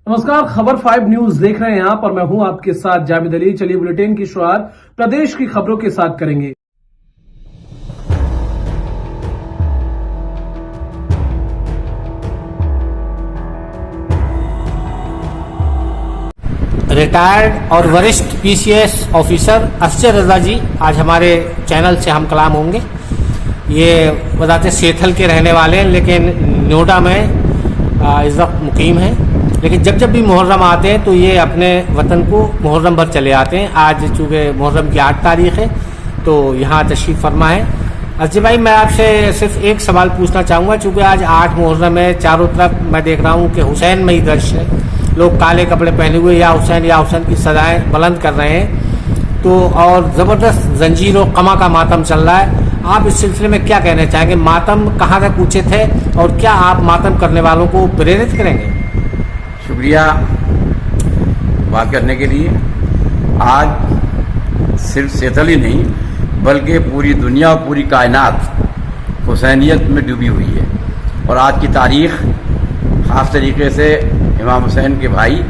नमस्कार, खबर 5 न्यूज देख रहे हैं आप और मैं हूं आपके साथ जावेद अली। चलिए बुलेटिन की शुरुआत प्रदेश की खबरों के साथ करेंगे। रिटायर्ड और वरिष्ठ पीसीएस ऑफिसर असजर रजा जी आज हमारे चैनल से हम कलाम होंगे। ये बताते सेथल के रहने वाले हैं, लेकिन नोएडा में इस वक्त मुकीम हैं। लेकिन जब भी मुहर्रम आते हैं तो ये अपने वतन को मुहर्रम भर चले आते हैं। आज चूँकि मुहर्रम की 8 तारीख है तो यहाँ तशरीफ़ फरमा है। असजर भाई, मैं आपसे सिर्फ एक सवाल पूछना चाहूँगा। चूँकि आज 8 मुहर्रम है, चारों तरफ मैं देख रहा हूँ कि हुसैन मई दर्श है, लोग काले कपड़े पहने हुए या हुसैन की सदाएं बुलंद कर रहे हैं, तो और ज़बरदस्त जंजीर और कमा का मातम चल रहा है। आप इस सिलसिले में क्या कहना चाहेंगे? मातम कहाँ तक पूछे थे और क्या आप मातम करने वालों को प्रेरित करेंगे? शुक्रिया बात करने के लिए। आज सिर्फ सेथल ही नहीं बल्कि पूरी दुनिया और पूरी कायनात हुसैनियत में डूबी हुई है और आज की तारीख़ ख़ास तरीके से इमाम हुसैन के भाई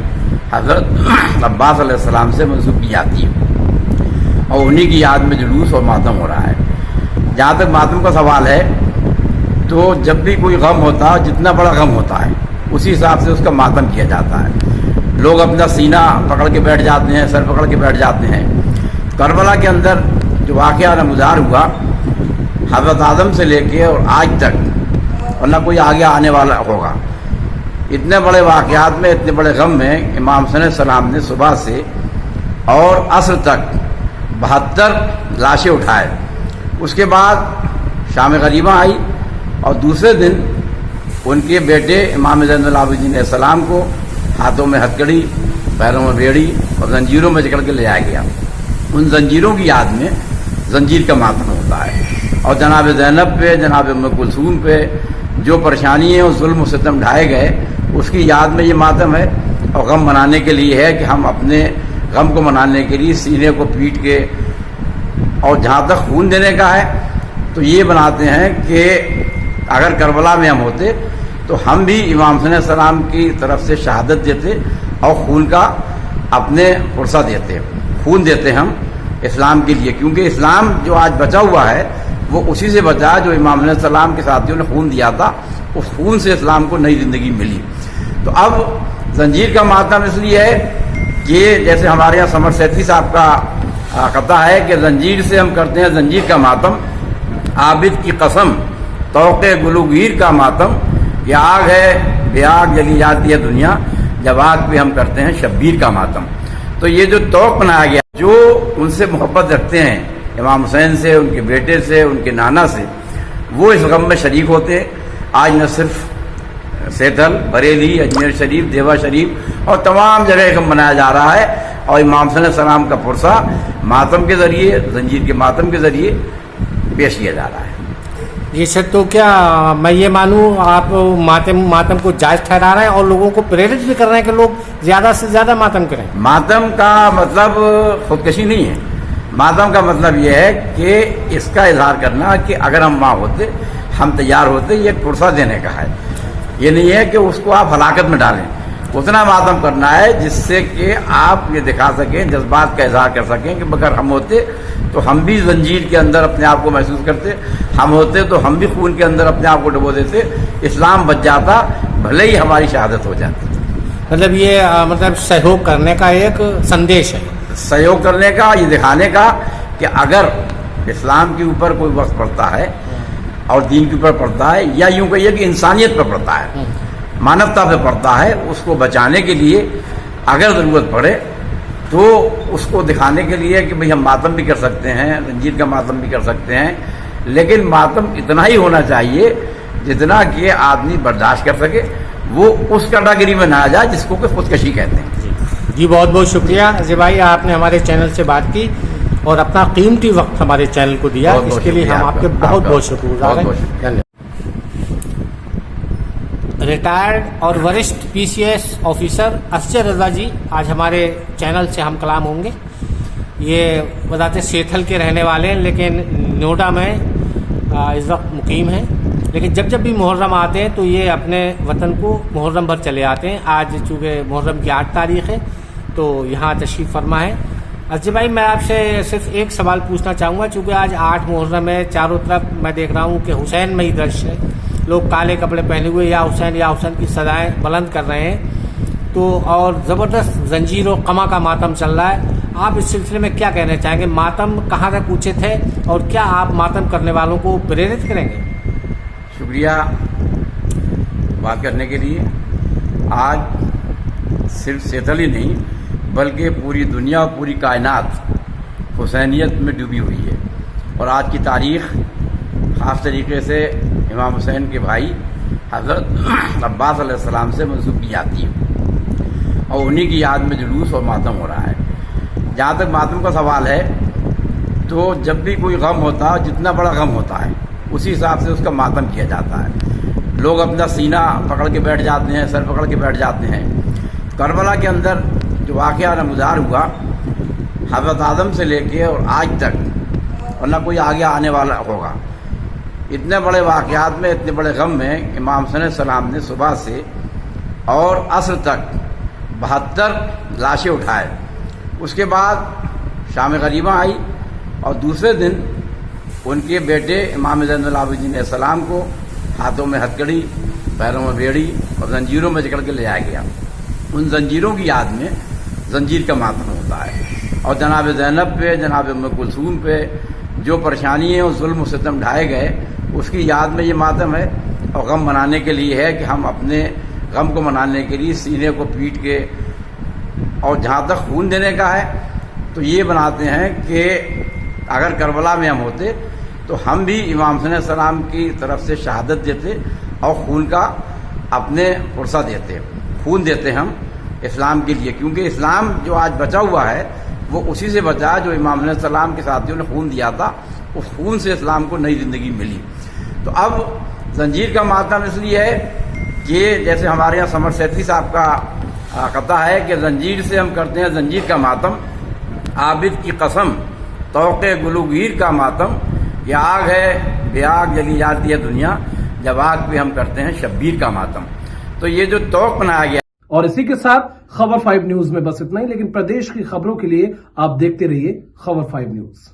हज़रत अब्बास अलैहिस्सलाम से मंसूब की जाती है और उन्हीं की याद में जुलूस और मातम हो रहा है। जहाँ तक मातम का सवाल है तो जब भी कोई गम होता है, जितना बड़ा गम होता है उसी हिसाब से उसका मातम किया जाता है। लोग अपना सीना पकड़ के बैठ जाते हैं, सर पकड़ के बैठ जाते हैं। करबला के अंदर जो वाक़या नमूदार हुआ हज़रत आदम से लेके और आज तक और न कोई आगे आने वाला होगा, इतने बड़े वाक़यात में, इतने बड़े गम में इमाम हुसैन सलाम ने सुबह से और असर तक 72 लाशें उठाए। उसके बाद शाम गरीबा आई और दूसरे दिन उनके बेटे इमाम ज़ैनुल आबिदीन अलैहिस्सलाम को हाथों में हथकड़ी, पैरों में बेड़ी और जंजीरों में जकड़ के ले जाया गया। उन जंजीरों की याद में जंजीर का मातम होता है और जनाब ज़ैनब पे, जनाब उम्मे कुलसूम पे जो परेशानी और जुल्म सितम ढाए गए उसकी याद में ये मातम है। और गम मनाने के लिए है कि हम अपने गम को मनाने के लिए सीने को पीट के और जहाँ तक खून देने का है तो ये बनाते हैं कि अगर करबला में हम होते तो हम भी इमाम हुसैन सलाम की तरफ से शहादत देते और खून का अपने पुरसा देते, खून देते हम इस्लाम के लिए, क्योंकि इस्लाम जो आज बचा हुआ है वो उसी से बचा जो इमाम हुसैन सलाम के साथियों ने खून दिया था। उस खून से इस्लाम को नई ज़िंदगी मिली। तो अब जंजीर का मातम इसलिए है कि जैसे हमारे यहाँ समर सेठी साहब का कथा है कि जंजीर से हम करते हैं जंजीर का मातम, आबिद की कसम तौक़े गुलूगीर का मातम, ये आग है बेआग जली जाती है दुनिया, जब आग पे हम करते हैं शब्बीर का मातम। तो ये जो तौक़ बनाया गया, जो उनसे मोहब्बत रखते हैं इमाम हुसैन से, उनके बेटे से, उनके नाना से, वो इस गम में शरीक होते। आज न सिर्फ सेथल, बरेली, अजमेर शरीफ, देवा शरीफ और तमाम जगह गम मनाया जा रहा है और इमाम हुसैन सलाम का पुरसा मातम के ज़रिए, जंजीर के मातम के ज़रिए पेश किया जा रहा है। ये सर, तो क्या मैं ये मानूं आप मातम को जायज़ ठहरा रहे हैं और लोगों को प्रेरित भी कर रहे हैं कि लोग ज़्यादा से ज़्यादा मातम करें? मातम का मतलब खुदकशी नहीं है। मातम का मतलब ये है कि इसका इजहार करना कि अगर हम वहाँ होते, हम तैयार होते, ये पुरसा देने का है। ये नहीं है कि उसको आप हलाकत में डालें। उतना मातम करना है जिससे कि आप ये दिखा सकें, जज्बात का इजहार कर सकें कि अगर हम होते तो हम भी जंजीर के अंदर अपने आप को महसूस करते, हम होते तो हम भी खून के अंदर अपने आप को डुबो देते, इस्लाम बच जाता, भले ही हमारी शहादत हो जाती। मतलब ये मतलब सहयोग करने का एक संदेश है, सहयोग करने का, ये दिखाने का कि अगर इस्लाम के ऊपर कोई वक्त पड़ता है और दीन के ऊपर पड़ता है, या यूँ कहिए कि इंसानियत पर पड़ता है, मानवता पे पड़ता है, उसको बचाने के लिए अगर ज़रूरत पड़े तो उसको दिखाने के लिए कि भाई हम मातम भी कर सकते हैं, जंजीर का मातम भी कर सकते हैं, लेकिन मातम इतना ही होना चाहिए जितना कि आदमी बर्दाश्त कर सके, वो उस कैटेगरी में ना आ जाए जिसको कि खुदकशी कहते हैं। जी बहुत बहुत शुक्रिया अजय भाई, आपने हमारे चैनल से बात की और अपना कीमती वक्त हमारे चैनल को दिया, इसके लिए हम आपके बहुत बहुत शुक्रगुजार हैं। धन्यवाद। रिटायर्ड और वरिष्ठ पीसीएस ऑफिसर असजर रजा जी आज हमारे चैनल से हम कलाम होंगे। ये बताते सेथल के रहने वाले हैं, लेकिन नोएडा में इस वक्त मुकीम हैं। लेकिन जब जब भी मुहर्रम आते हैं तो ये अपने वतन को मुहर्रम भर चले आते हैं। आज चूँकि मुहर्रम की 8 तारीख है तो यहाँ तशरीफ़ फरमा है। असजी भाई, मैं आपसे सिर्फ एक सवाल पूछना चाहूँगा, चूँकि आज 8 मुहर्रम है, चारों तरफ मैं देख रहा हूँ कि हुसैन में ही दृश्य है, लोग काले कपड़े पहने हुए या हुसैन की सदाएं बुलंद कर रहे हैं, तो और ज़बरदस्त जंजीर और कमा का मातम चल रहा है। आप इस सिलसिले में क्या कहना चाहेंगे? मातम कहाँ तक उचित है और क्या आप मातम करने वालों को प्रेरित करेंगे? शुक्रिया बात करने के लिए। आज सिर्फ सेतल ही नहीं बल्कि पूरी दुनिया और पूरी कायनात हुसैनियत में डूबी हुई है, और आज की तारीख़ ख़ास तरीके से इमाम हुसैन के भाई हज़रत अब्बास अलैहिस्सलाम से मंसूब की जाती है, और उन्हीं की याद में जुलूस और मातम हो रहा है। जहाँ तक मातम का सवाल है, तो जब भी कोई गम होता है, जितना बड़ा गम होता है उसी हिसाब से उसका मातम किया जाता है। लोग अपना सीना पकड़ के बैठ जाते हैं, सर पकड़ के बैठ जाते हैं। करबला के अंदर जो वाक़या नमदार हुआ, हज़रत आदम से लेके और आज तक, और न कोई आगे आने वाला होगा, इतने बड़े वाक़यात में, इतने बड़े गम में इमाम हुसैन सलाम ने सुबह से और असर तक 72 लाशें उठाए। उसके बाद शाम गरीबा आई और दूसरे दिन उनके बेटे इमाम ज़ैनुल आबिदीन अलैहिस्सलाम को हाथों में हथकड़ी, पैरों में बेड़ी और जंजीरों में जकड़ के ले जाया गया। उन जंजीरों की याद में जंजीर का मातम होता है, और जनाब ज़ैनब पे, जनाब उम्मे कुलसूम पे जो परेशानी और जुल्म सितम ढाए गए, उसकी याद में ये मातम है। और गम मनाने के लिए है कि हम अपने गम को मनाने के लिए सीने को पीट के, और जहाँ तक खून देने का है तो ये बनाते हैं कि अगर करबला में हम होते तो हम भी इमाम हुसैन सलाम की तरफ से शहादत देते और खून का अपने पुरसा देते, खून देते हम इस्लाम के लिए, क्योंकि इस्लाम जो आज बचा हुआ है वो उसी से बचा जो इमाम हुसैन सलाम के साथियों ने खून दिया था। उस खून से इस्लाम को नई ज़िंदगी मिली। तो अब जंजीर का मातम इसलिए है कि जैसे हमारे यहाँ समर सेठी साहब का कथा है कि जंजीर से हम करते हैं जंजीर का मातम, आबिद की कसम तौक़े गुलूगीर का मातम, ये आग है बेआग जली जाती है दुनिया, जब आग पे हम करते हैं शब्बीर का मातम। तो ये जो तौक़ बनाया गया। और इसी के साथ खबर 5 न्यूज में बस इतना ही, लेकिन प्रदेश की खबरों के लिए आप देखते रहिए खबर 5 न्यूज।